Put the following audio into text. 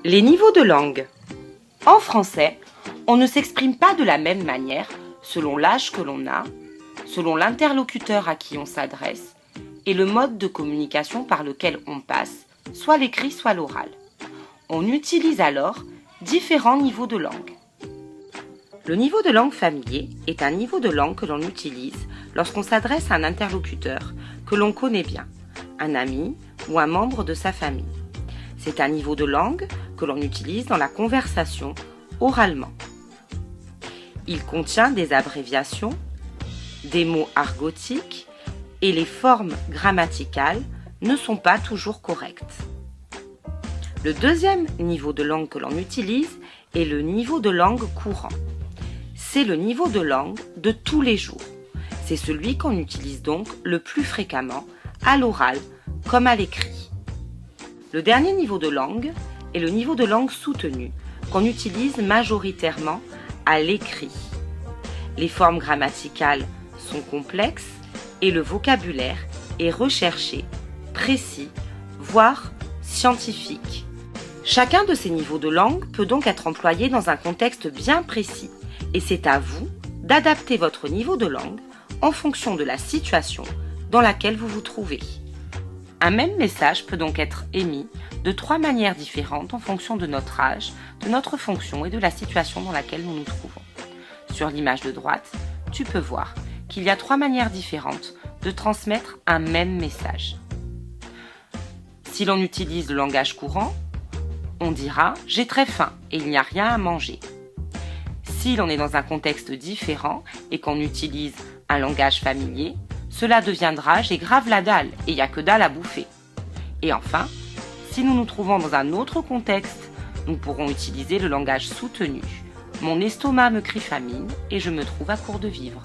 Les niveaux de langue. En français, on ne s'exprime pas de la même manière selon l'âge que l'on a, selon l'interlocuteur à qui on s'adresse et le mode de communication par lequel on passe, soit l'écrit, soit l'oral. On utilise alors différents niveaux de langue. Le niveau de langue familier est un niveau de langue que l'on utilise lorsqu'on s'adresse à un interlocuteur que l'on connaît bien, un ami ou un membre de sa famille. C'est un niveau de langue que l'on utilise dans la conversation oralement. Il contient des abréviations, des mots argotiques et les formes grammaticales ne sont pas toujours correctes. Le deuxième niveau de langue que l'on utilise est le niveau de langue courant. C'est le niveau de langue de tous les jours. C'est celui qu'on utilise donc le plus fréquemment à l'oral comme à l'écrit. Le dernier niveau de langue est le niveau de langue soutenue qu'on utilise majoritairement à l'écrit. Les formes grammaticales sont complexes et le vocabulaire est recherché, précis, voire scientifique. Chacun de ces niveaux de langue peut donc être employé dans un contexte bien précis et c'est à vous d'adapter votre niveau de langue en fonction de la situation dans laquelle vous vous trouvez. Un même message peut donc être émis de 3 manières différentes en fonction de notre âge, de notre fonction et de la situation dans laquelle nous nous trouvons. Sur l'image de droite, tu peux voir qu'il y a 3 manières différentes de transmettre un même message. Si l'on utilise le langage courant, on dira « j'ai très faim et il n'y a rien à manger ». Si l'on est dans un contexte différent et qu'on utilise un langage familier, cela deviendra « j'ai grave la dalle et il n'y a que dalle à bouffer ». Et enfin, si nous nous trouvons dans un autre contexte, nous pourrons utiliser le langage soutenu. Mon estomac me crie famine et je me trouve à court de vivres.